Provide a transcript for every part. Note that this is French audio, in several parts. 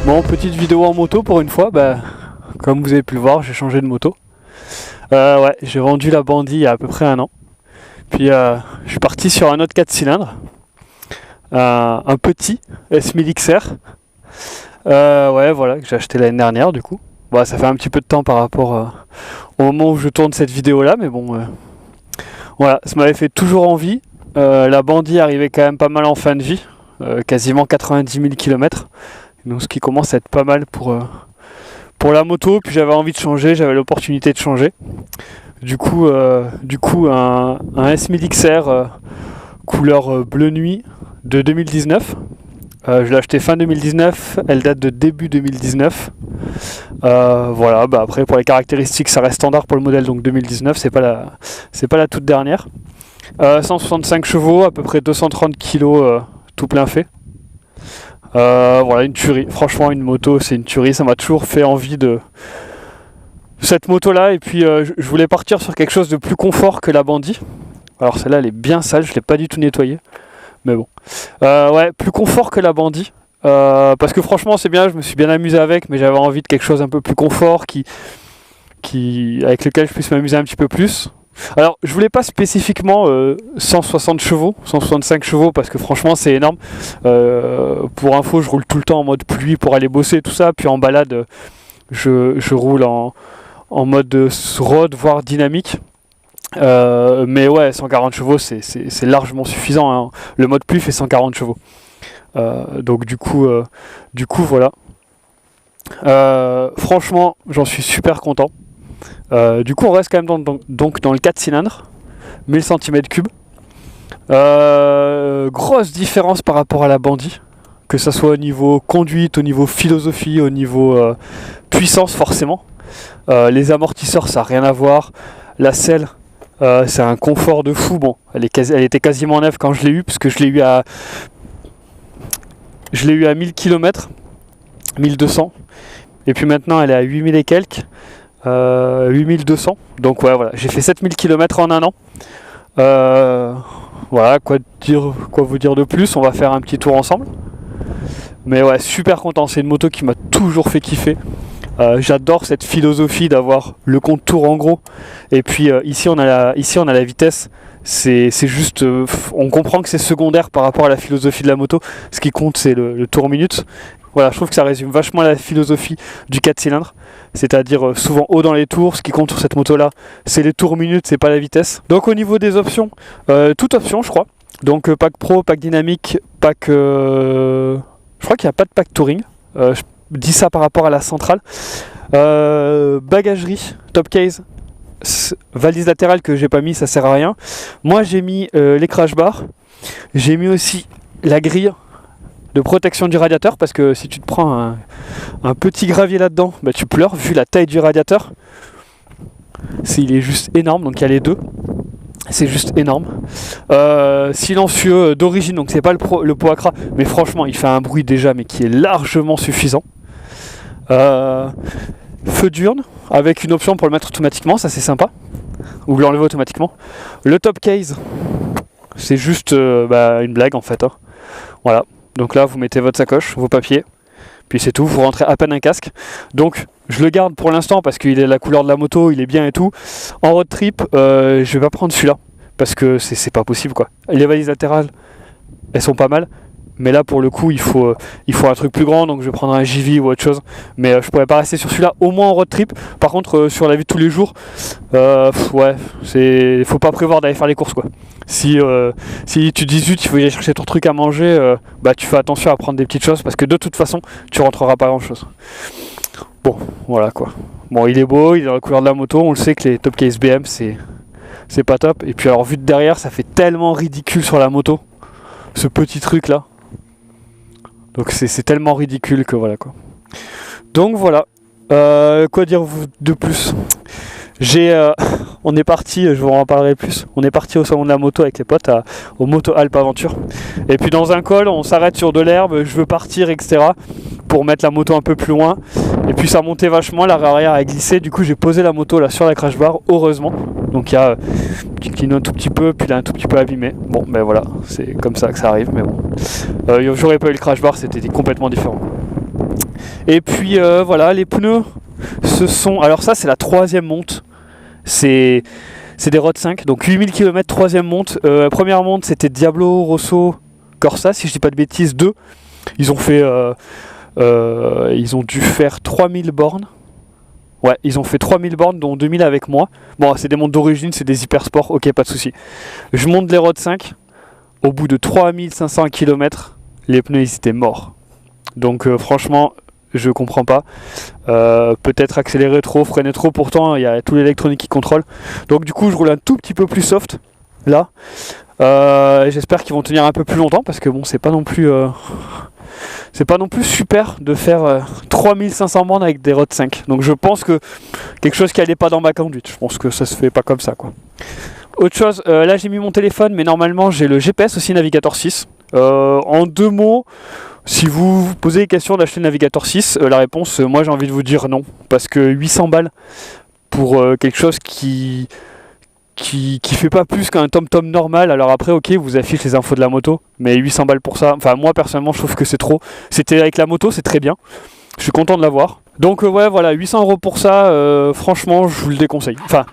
Bon, petite vidéo en moto pour une fois, comme vous avez pu le voir, j'ai changé de moto. Ouais, j'ai vendu la Bandit il y a à peu près un an. Puis je suis parti sur un autre 4 cylindres, un petit S1000 XR. Ouais, voilà, que j'ai acheté l'année dernière du coup. Bon, ça fait un petit peu de temps par rapport au moment où je tourne cette vidéo là, mais bon, voilà, ça m'avait fait toujours envie. La Bandit arrivait quand même pas mal en fin de vie, quasiment 90 000 km. Donc ce qui commence à être pas mal pour la moto. Puis j'avais envie de changer, j'avais l'opportunité de changer. Du coup un S1000 XR couleur bleu nuit de 2019. Je l'ai acheté fin 2019, elle date de début 2019. Voilà, après pour les caractéristiques ça reste standard pour le modèle, donc 2019, c'est pas la toute dernière. 165 chevaux, à peu près 230 kg tout plein fait. Voilà, une tuerie. Franchement, une moto, c'est une tuerie. Ça m'a toujours fait envie de cette moto-là. Et puis, je voulais partir sur quelque chose de plus confort que la Bandit. Alors, celle-là, elle est bien sale. Je ne l'ai pas du tout nettoyée. Mais bon. Ouais, plus confort que la Bandit. Parce que franchement, c'est bien. Je me suis bien amusé avec. Mais j'avais envie de quelque chose un peu plus confort avec lequel je puisse m'amuser un petit peu plus. Alors, je voulais pas spécifiquement 160 chevaux, 165 chevaux, parce que franchement, c'est énorme. Pour info, je roule tout le temps en mode pluie pour aller bosser, tout ça. Puis en balade, je roule en mode road, voire dynamique. Mais ouais, 140 chevaux, c'est largement suffisant, hein. Le mode pluie fait 140 chevaux. Donc du coup, voilà. Franchement, j'en suis super content. Du coup on reste quand même dans le 4 cylindres, 1000 cm3. Grosse différence par rapport à la Bandit, que ce soit au niveau conduite, au niveau philosophie, au niveau puissance forcément. Les amortisseurs ça n'a rien à voir. La selle c'est un confort de fou. Bon, elle était quasiment neuve quand je l'ai eu, parce que je l'ai eu à 1000 km, 1200. Et puis maintenant elle est à 8000 et quelques. 8200, donc ouais, voilà, j'ai fait 7000 km en un an. Voilà, quoi vous dire de plus, on va faire un petit tour ensemble. Mais ouais, super content, c'est une moto qui m'a toujours fait kiffer. J'adore cette philosophie d'avoir le contour en gros. Et puis ici on a la vitesse. C'est juste, on comprend que c'est secondaire par rapport à la philosophie de la moto. Ce qui compte c'est le tour minute. Voilà, je trouve que ça résume vachement la philosophie du 4 cylindres, c'est-à-dire souvent haut dans les tours. Ce qui compte sur cette moto-là, c'est les tours minutes, c'est pas la vitesse. Donc au niveau des options, toute option je crois. Donc pack pro, pack dynamique, pack... je crois qu'il n'y a pas de pack touring. Je dis ça par rapport à la centrale. Bagagerie, top case, valise latérale que j'ai pas mis, ça sert à rien. Moi j'ai mis les crash bars, j'ai mis aussi la grille de protection du radiateur, parce que si tu te prends un petit gravier là-dedans, tu pleures vu la taille du radiateur. Il est juste énorme, donc il y a les deux. C'est juste énorme. Silencieux d'origine, donc c'est pas le pot Acra, mais franchement il fait un bruit déjà, mais qui est largement suffisant. Feu diurne avec une option pour le mettre automatiquement, ça c'est sympa, ou l'enlever automatiquement. Le top case, c'est juste une blague en fait, hein. Voilà. Donc là, vous mettez votre sacoche, vos papiers, puis c'est tout, vous rentrez à peine un casque. Donc, je le garde pour l'instant parce qu'il est la couleur de la moto, il est bien et tout. En road trip, je vais pas prendre celui-là, parce que c'est pas possible quoi. Les valises latérales, elles sont pas mal, mais là pour le coup, il faut un truc plus grand, donc je vais prendre un JV ou autre chose. Mais je pourrais pas rester sur celui-là, au moins en road trip. Par contre, sur la vie de tous les jours, ouais, faut pas prévoir d'aller faire les courses quoi. Si tu dis zut, il faut aller chercher ton truc à manger, tu fais attention à prendre des petites choses, parce que de toute façon tu rentreras pas grand chose. Bon, voilà quoi. Bon, il est beau, il est dans la couleur de la moto, on le sait que les top case BM c'est pas top. Et puis alors vu de derrière, ça fait tellement ridicule sur la moto, ce petit truc là. Donc c'est tellement ridicule que voilà quoi. Donc voilà. Quoi dire de plus? On est parti, je vous en parlerai plus. On est parti au salon de la moto avec les potes au Moto Alp Aventure. Et puis dans un col, on s'arrête sur de l'herbe, je veux partir, etc. pour mettre la moto un peu plus loin. Et puis ça montait vachement, l'arrière arrière a glissé. Du coup j'ai posé la moto là sur la crash bar, heureusement. Donc il y a qui clignote un tout petit peu, puis là un tout petit peu abîmé. Bon ben voilà, c'est comme ça que ça arrive, mais bon. J'aurais pas eu le crash bar, c'était complètement différent. Et puis voilà, les pneus, ce sont... Alors ça c'est la troisième monte, c'est des Road 5, donc 8000 km, troisième monte. Première monte c'était Diablo Rosso Corsa, si je dis pas de bêtises, 2. Ils ont fait... ils ont dû faire 3000 bornes. Ouais, ils ont fait 3000 bornes, dont 2000 avec moi. Bon, c'est des montres d'origine, c'est des hyper sports, ok, pas de souci. Je monte les Road 5. Au bout de 3500 km, les pneus ils étaient morts. Donc franchement, je comprends pas. Peut-être accélérer trop, freiner trop, pourtant il y a tout l'électronique qui contrôle. Donc du coup, je roule un tout petit peu plus soft, là. J'espère qu'ils vont tenir un peu plus longtemps, parce que bon, c'est pas non plus... c'est pas non plus super de faire 3500 bornes avec des Road 5. Donc je pense que quelque chose qui allait pas dans ma conduite. Je pense que ça se fait pas comme ça, quoi. Autre chose, là j'ai mis mon téléphone, mais normalement j'ai le GPS aussi Navigator 6. En 2 mots, si vous vous posez les questions d'acheter le Navigator 6, la réponse, moi j'ai envie de vous dire non. Parce que 800 balles pour quelque chose qui fait pas plus qu'un TomTom normal. Alors après, ok, vous affiche les infos de la moto, mais 800 balles pour ça, enfin moi personnellement je trouve que c'est trop. C'était avec la moto, c'est très bien, je suis content de l'avoir. Donc ouais, voilà, 800 € pour ça, franchement je vous le déconseille. Enfin,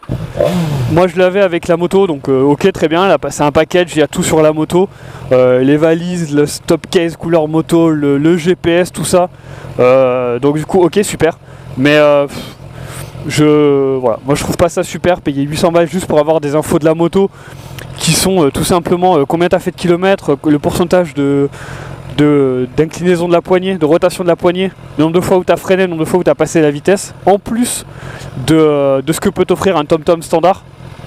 moi je l'avais avec la moto, donc ok, très bien, là c'est un package, il y a tout sur la moto, les valises, le stop case couleur moto, le GPS, tout ça. Donc du coup, ok, super, mais voilà, moi je trouve pas ça super, payer 800 balles juste pour avoir des infos de la moto qui sont tout simplement combien tu as fait de kilomètres, le pourcentage d'inclinaison de la poignée, de rotation de la poignée, le nombre de fois où tu as freiné, le nombre de fois où tu as passé la vitesse, en plus de ce que peut t'offrir un TomTom standard.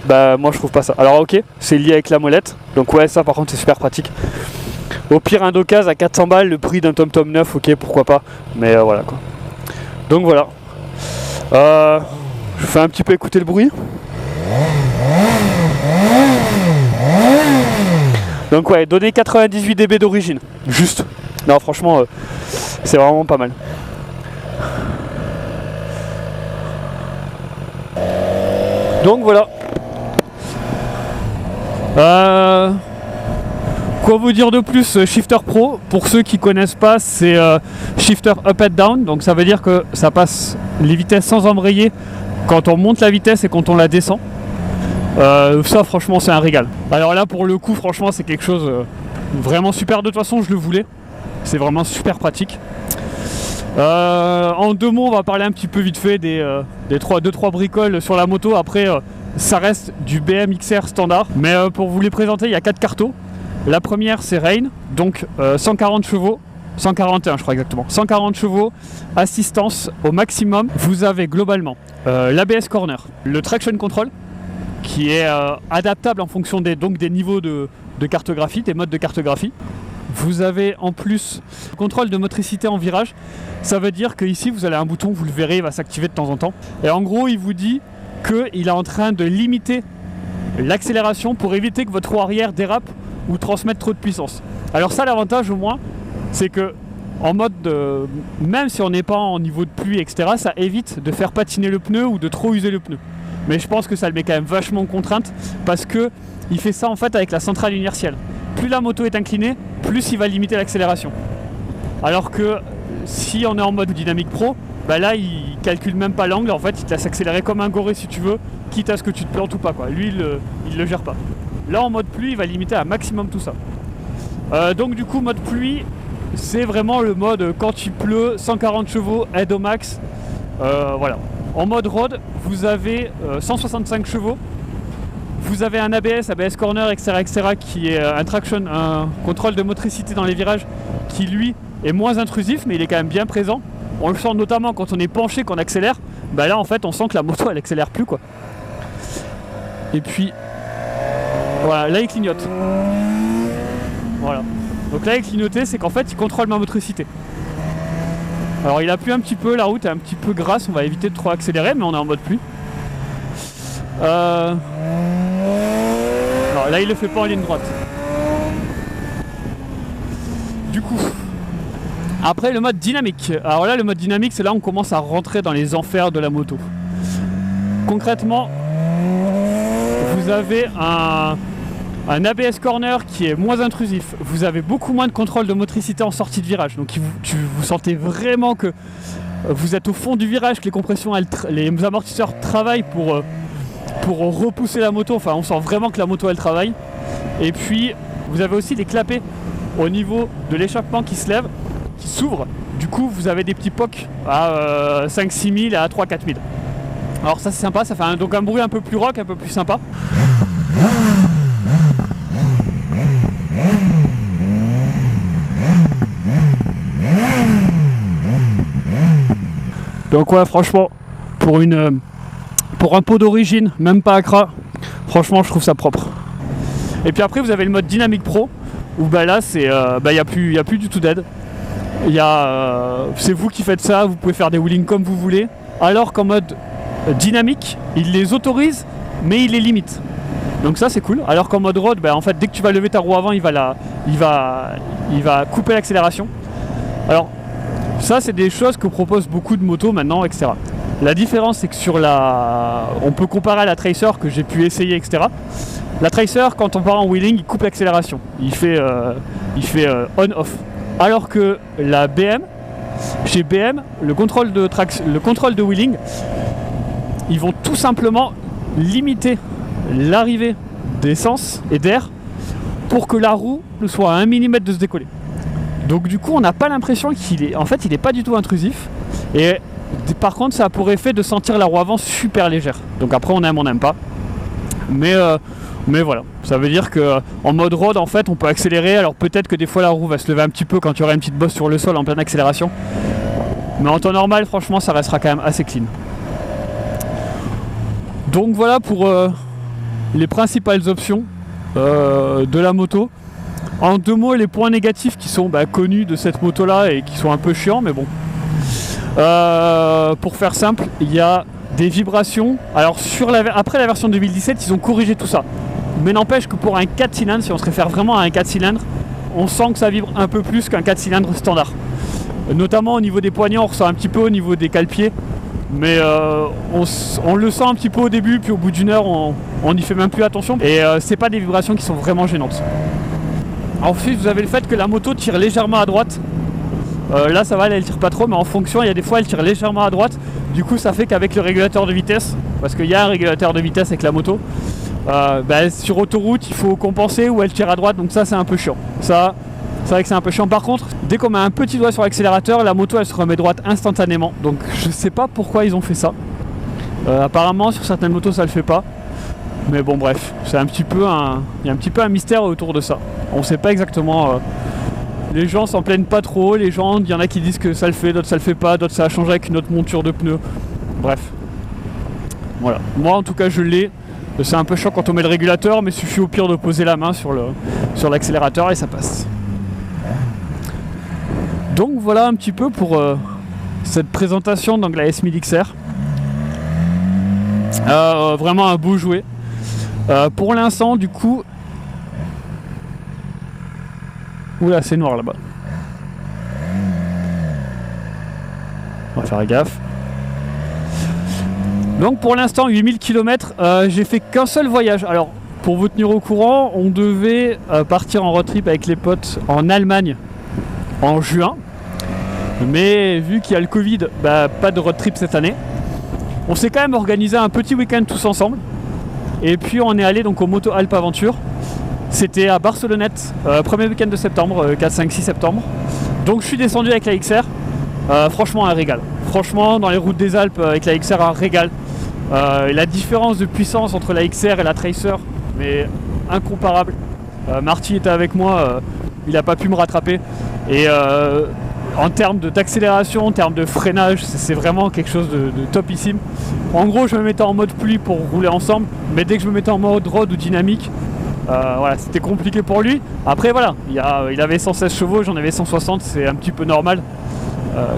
Bah moi je trouve pas ça. Alors ok, c'est lié avec la molette, donc ouais, ça par contre c'est super pratique. Au pire un d'occasion à 400 balles, le prix d'un TomTom neuf, ok, pourquoi pas, mais voilà quoi. Donc voilà. Je fais un petit peu écouter le bruit. Donc ouais, donner 98 dB d'origine, juste. Non franchement, c'est vraiment pas mal. Donc voilà. Quoi vous dire de plus? Shifter Pro, pour ceux qui connaissent pas, c'est shifter up and down, donc ça veut dire que ça passe les vitesses sans embrayer quand on monte la vitesse et quand on la descend. Ça franchement c'est un régal. Alors là pour le coup franchement c'est quelque chose vraiment super, de toute façon je le voulais, c'est vraiment super pratique. En 2 mots on va parler un petit peu vite fait des 2-3 bricoles sur la moto. Après ça reste du BMXR standard, mais pour vous les présenter il y a 4 cartos. La première c'est Rain, donc 140 chevaux, 141 je crois exactement, 140 chevaux, assistance au maximum. Vous avez globalement l'ABS corner, le traction control qui est adaptable en fonction des niveaux de cartographie, des modes de cartographie. Vous avez en plus le contrôle de motricité en virage. Ça veut dire qu'ici vous avez un bouton, vous le verrez, il va s'activer de temps en temps. Et en gros il vous dit qu'il est en train de limiter l'accélération pour éviter que votre roue arrière dérape ou transmette trop de puissance. Alors ça l'avantage au moins, c'est que en mode même si on n'est pas en niveau de pluie etc, ça évite de faire patiner le pneu ou de trop user le pneu. Mais je pense que ça le met quand même vachement en contrainte, parce que il fait ça en fait avec la centrale inertielle. Plus la moto est inclinée, plus il va limiter l'accélération. Alors que si on est en mode dynamique pro, bah là il calcule même pas l'angle, en fait il te laisse accélérer comme un goré si tu veux, quitte à ce que tu te plantes ou pas quoi. Lui il le gère pas. Là en mode pluie il va limiter à maximum tout ça. Donc du coup mode pluie c'est vraiment le mode quand il pleut, 140 chevaux, aide au max, voilà. En mode road, vous avez 165 chevaux, vous avez un ABS corner, etc., qui est un contrôle de motricité dans les virages, qui lui est moins intrusif, mais il est quand même bien présent. On le sent notamment quand on est penché, qu'on accélère. Bah là, en fait, on sent que la moto, elle accélère plus, quoi. Et puis, voilà, là, il clignote. Voilà. Donc là, il clignotait, c'est qu'en fait, il contrôle ma motricité. Alors il a plu un petit peu, la route est un petit peu grasse, on va éviter de trop accélérer, mais on est en mode pluie. Non, là il le fait pas en ligne droite. Du coup, après le mode dynamique. Alors là le mode dynamique, c'est là où on commence à rentrer dans les enfers de la moto. Concrètement, vous avez un ABS corner qui est moins intrusif. Vous avez beaucoup moins de contrôle de motricité en sortie de virage. Donc vous sentez vraiment que vous êtes au fond du virage, que les compressions, les amortisseurs travaillent pour repousser la moto. Enfin, on sent vraiment que la moto elle travaille. Et puis vous avez aussi des clapets au niveau de l'échappement qui se lève, qui s'ouvre. Du coup vous avez des petits pocs à 5-6 000 et à 3-4 000. Alors ça c'est sympa, ça fait donc un bruit un peu plus rock, un peu plus sympa. Donc ouais, franchement, pour un pot d'origine, même pas Accra, franchement je trouve ça propre. Et puis après vous avez le mode Dynamic Pro, où bah là c'est y a plus du tout d'aide. C'est vous qui faites ça, vous pouvez faire des wheelings comme vous voulez, alors qu'en mode dynamique, il les autorise, mais il les limite. Donc ça c'est cool. Alors qu'en mode road, en fait dès que tu vas lever ta roue avant, il va couper l'accélération. Alors ça c'est des choses que proposent beaucoup de motos maintenant, etc. La différence c'est que on peut comparer à la Tracer que j'ai pu essayer, etc. La Tracer, quand on part en wheeling, il coupe l'accélération. Il fait on-off. Alors que la BM, chez BM, le contrôle de wheeling, ils vont tout simplement limiter l'arrivée d'essence et d'air pour que la roue soit à 1 mm de se décoller. Donc du coup on n'a pas l'impression qu'il est pas du tout intrusif, et par contre ça a pour effet de sentir la roue avant super légère. Donc après on n'aime pas, mais voilà, ça veut dire que en mode road en fait on peut accélérer. Alors peut-être que des fois la roue va se lever un petit peu quand il y aura une petite bosse sur le sol en pleine accélération, mais en temps normal franchement ça restera quand même assez clean. Donc voilà pour les principales options de la moto. En 2 mots, les points négatifs qui sont connus de cette moto là et qui sont un peu chiants, mais bon. Pour faire simple, il y a des vibrations. Alors après la version 2017, ils ont corrigé tout ça. Mais n'empêche que pour un 4 cylindres, si on se réfère vraiment à un 4 cylindres, on sent que ça vibre un peu plus qu'un 4 cylindres standard. Notamment au niveau des poignets, on ressent un petit peu au niveau des cale-pieds. Mais on le sent un petit peu au début, puis au bout d'une heure on n'y fait même plus attention. Et c'est pas des vibrations qui sont vraiment gênantes. Ensuite vous avez le fait que la moto tire légèrement à droite. Là ça va, elle tire pas trop, mais en fonction il y a des fois elle tire légèrement à droite. Du coup ça fait qu'avec le régulateur de vitesse, parce qu'il y a un régulateur de vitesse avec la moto, sur autoroute il faut compenser où elle tire à droite, donc ça c'est un peu chiant. Ça c'est vrai que c'est un peu chiant. Par contre, dès qu'on met un petit doigt sur l'accélérateur, la moto elle se remet droite instantanément. Donc je sais pas pourquoi ils ont fait ça. Apparemment sur certaines motos ça le fait pas. Mais bon bref, c'est il y a un petit peu un mystère autour de ça. On sait pas exactement. Les gens s'en plaignent pas trop. Il y en a qui disent que ça le fait, d'autres ça le fait pas, d'autres ça a changé avec une autre monture de pneus. Bref. Voilà. Moi en tout cas je l'ai. C'est un peu chiant quand on met le régulateur, mais il suffit au pire de poser la main sur l'accélérateur et ça passe. Donc voilà un petit peu pour cette présentation de la S1000 XR. Vraiment un beau jouet. Pour l'instant du coup... Oula c'est noir là-bas. On va faire gaffe. Donc pour l'instant 8000 km, j'ai fait qu'un seul voyage. Alors pour vous tenir au courant, on devait partir en road trip avec les potes en Allemagne en juin. Mais vu qu'il y a le Covid, pas de road trip cette année. On s'est quand même organisé un petit week-end tous ensemble. Et puis on est allé donc au Moto Alp Aventure. C'était à Barcelonnette, premier week-end de septembre, 4, 5, 6 septembre. Donc je suis descendu avec la XR. Franchement un régal. Franchement dans les routes des Alpes avec la XR un régal. La différence de puissance entre la XR et la Tracer, mais incomparable. Marty était avec moi, il n'a pas pu me rattraper. Et en termes d'accélération, en termes de freinage, c'est vraiment quelque chose de topissime. En gros, je me mettais en mode pluie pour rouler ensemble, mais dès que je me mettais en mode road ou dynamique, voilà, c'était compliqué pour lui. Après voilà, il avait 116 chevaux, j'en avais 160, c'est un petit peu normal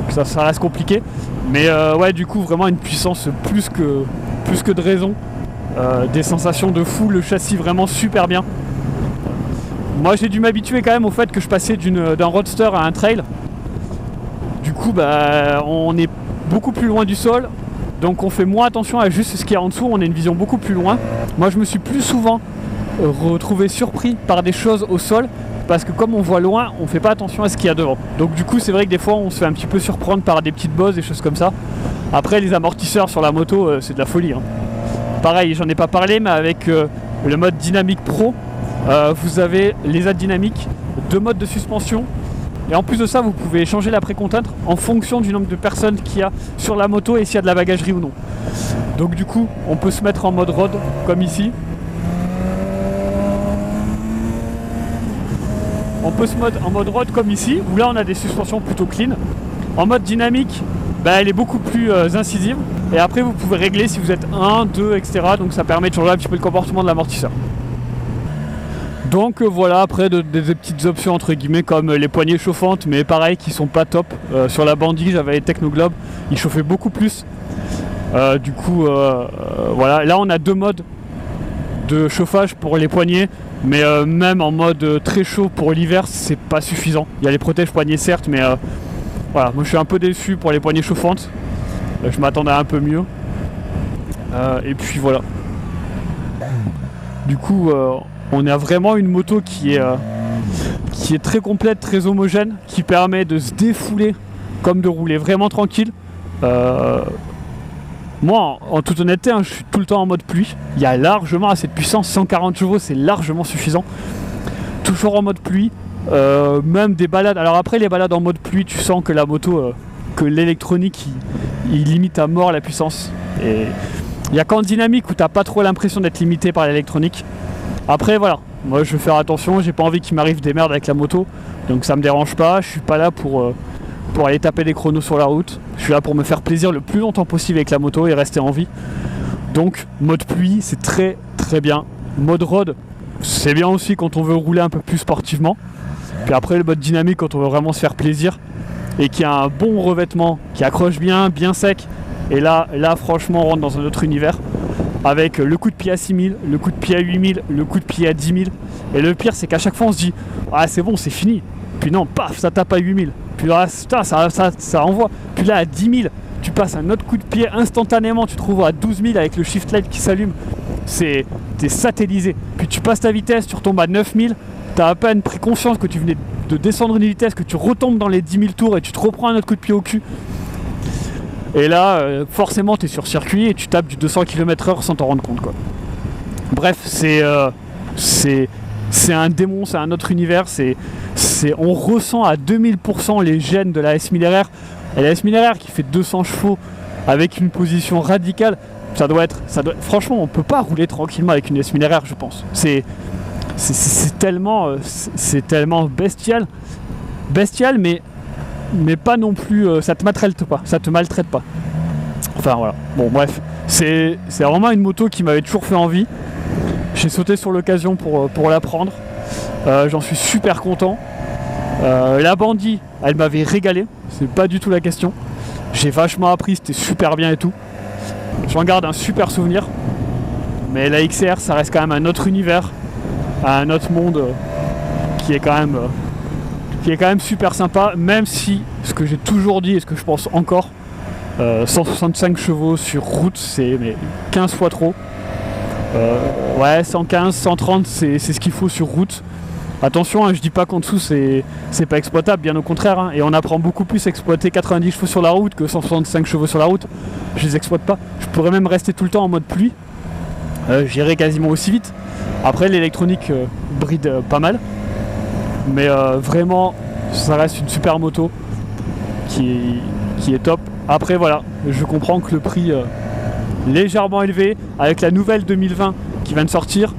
que ça reste compliqué. Mais ouais, du coup, vraiment une puissance plus que de raison. Des sensations de fou, le châssis vraiment super bien. Moi, j'ai dû m'habituer quand même au fait que je passais d'un roadster à un trail. Du coup, on est beaucoup plus loin du sol, donc on fait moins attention à juste ce qu'il y a en dessous, on a une vision beaucoup plus loin. Moi, je me suis plus souvent retrouver surpris par des choses au sol, parce que comme on voit loin, on fait pas attention à ce qu'il y a devant. Donc du coup c'est vrai que des fois on se fait un petit peu surprendre par des petites bosses, des choses comme ça. Après les amortisseurs sur la moto, c'est de la folie, hein. Pareil, j'en ai pas parlé, mais avec le mode Dynamic Pro, vous avez les aides dynamiques, 2 modes de suspension. Et en plus de ça, vous pouvez changer la précontintre en fonction du nombre de personnes qu'il y a sur la moto et s'il y a de la bagagerie ou non. Donc du coup, on peut se mettre en mode road, comme ici. On peut se mettre en mode road comme ici, où là on a des suspensions plutôt clean. En mode dynamique, elle est beaucoup plus incisive. Et après vous pouvez régler si vous êtes 1, 2, etc. Donc ça permet de changer un petit peu le comportement de l'amortisseur. Donc voilà, après des petites options entre guillemets comme les poignées chauffantes, mais pareil qui sont pas top. Sur la Bandit j'avais les Technoglobe, ils chauffaient beaucoup plus. Du coup voilà, là on a 2 modes de chauffage pour les poignets, mais même en mode très chaud pour l'hiver c'est pas suffisant. Il y a les protèges poignets certes, mais voilà, moi je suis un peu déçu pour les poignées chauffantes. Je m'attendais à un peu mieux. Et puis voilà. Du coup on a vraiment une moto qui est très complète, très homogène, qui permet de se défouler comme de rouler vraiment tranquille. Moi, en toute honnêteté, je suis tout le temps en mode pluie. Il y a largement assez de puissance, 140 chevaux, c'est largement suffisant. Toujours en mode pluie, même des balades. Alors après, les balades en mode pluie, tu sens que la moto, que l'électronique, il limite à mort la puissance. Et il n'y a qu'en dynamique où tu n'as pas trop l'impression d'être limité par l'électronique. Après voilà, moi je vais faire attention, j'ai pas envie qu'il m'arrive des merdes avec la moto, donc ça me dérange pas, je suis pas là pour aller taper des chronos sur la route, je suis là pour me faire plaisir le plus longtemps possible avec la moto et rester en vie. Donc mode pluie c'est très très bien, mode road c'est bien aussi quand on veut rouler un peu plus sportivement, puis après le mode dynamique quand on veut vraiment se faire plaisir et qui a un bon revêtement, qui accroche bien, bien sec, et là franchement on rentre dans un autre univers. Avec le coup de pied à 6000, le coup de pied à 8000, le coup de pied à 10 000. Et le pire, c'est qu'à chaque fois, on se dit « Ah, c'est bon, c'est fini ». Puis non, paf, ça tape à 8000. Puis là, putain, ça envoie. Puis là, à 10 000, tu passes un autre coup de pied instantanément. Tu te trouves à 12 000 avec le shift light qui s'allume. T'es satellisé. Puis tu passes ta vitesse, tu retombes à 9000. T'as à peine pris conscience que tu venais de descendre une vitesse, que tu retombes dans les 10 000 tours et tu te reprends un autre coup de pied au cul. Et là, forcément, tu es sur circuit et tu tapes du 200 km/h sans t'en rendre compte, quoi. Bref, c'est un démon, c'est un autre univers. On ressent à 2000% les gènes de la S1000RR. Et la S1000RR qui fait 200 chevaux avec une position radicale, ça doit être franchement, on peut pas rouler tranquillement avec une S1000RR, je pense. C'est tellement bestial, mais pas non plus, ça te maltraite pas. Enfin voilà, bon bref, c'est vraiment une moto qui m'avait toujours fait envie. J'ai sauté sur l'occasion pour la prendre. J'en suis super content. La Bandit, elle m'avait régalé, c'est pas du tout la question. J'ai vachement appris, c'était super bien et tout. J'en garde un super souvenir. Mais la XR, ça reste quand même un autre univers, un autre monde qui est quand même super sympa, même si ce que j'ai toujours dit et ce que je pense encore, 165 chevaux sur route, c'est 15 fois trop. Ouais, 115, 130, c'est ce qu'il faut sur route. Attention, hein, je dis pas qu'en dessous c'est pas exploitable, bien au contraire, hein, et on apprend beaucoup plus à exploiter 90 chevaux sur la route que 165 chevaux sur la route. Je les exploite pas. Je pourrais même rester tout le temps en mode pluie. J'irai quasiment aussi vite. Après, l'électronique bride pas mal. Mais vraiment, ça reste une super moto qui est top. Après, voilà, je comprends que le prix légèrement élevé avec la nouvelle 2020 qui vient de sortir.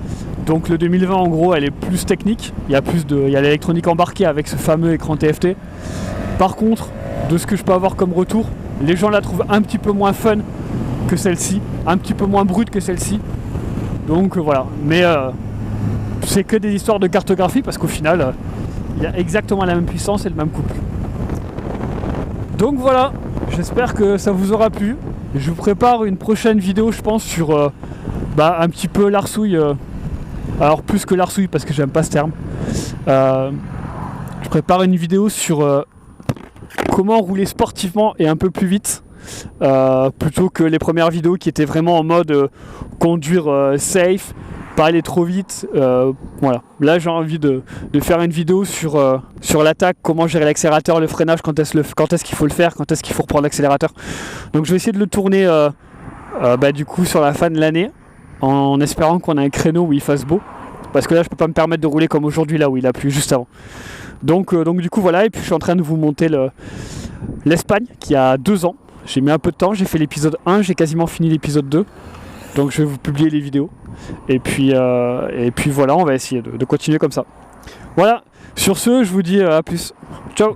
Donc le 2020 en gros elle est plus technique, il y a l'électronique embarquée avec ce fameux écran TFT. Par contre, de ce que je peux avoir comme retour, les gens la trouvent un petit peu moins fun que celle-ci, un petit peu moins brute que celle-ci. Donc voilà, mais c'est que des histoires de cartographie parce qu'au final il y a exactement la même puissance et le même couple. Donc voilà, j'espère que ça vous aura plu. Je vous prépare une prochaine vidéo je pense sur un petit peu l'arsouille. Alors plus que l'arsouille parce que j'aime pas ce terme. Je prépare une vidéo sur comment rouler sportivement et un peu plus vite. Plutôt que les premières vidéos qui étaient vraiment en mode conduire safe, pas aller trop vite. Voilà. Là j'ai envie de faire une vidéo sur l'attaque, comment gérer l'accélérateur, le freinage, quand est-ce qu'il faut le faire, quand est-ce qu'il faut reprendre l'accélérateur. Donc je vais essayer de le tourner du coup sur la fin de l'année, en espérant qu'on a un créneau où il fasse beau. Parce que là je peux pas me permettre de rouler comme aujourd'hui là où il a plu juste avant. Donc du coup voilà, et puis je suis en train de vous monter l'Espagne qui a 2 ans. J'ai mis un peu de temps, j'ai fait l'épisode 1, j'ai quasiment fini l'épisode 2. Donc je vais vous publier les vidéos. Et puis voilà, on va essayer de continuer comme ça. Voilà, sur ce, je vous dis à plus. Ciao.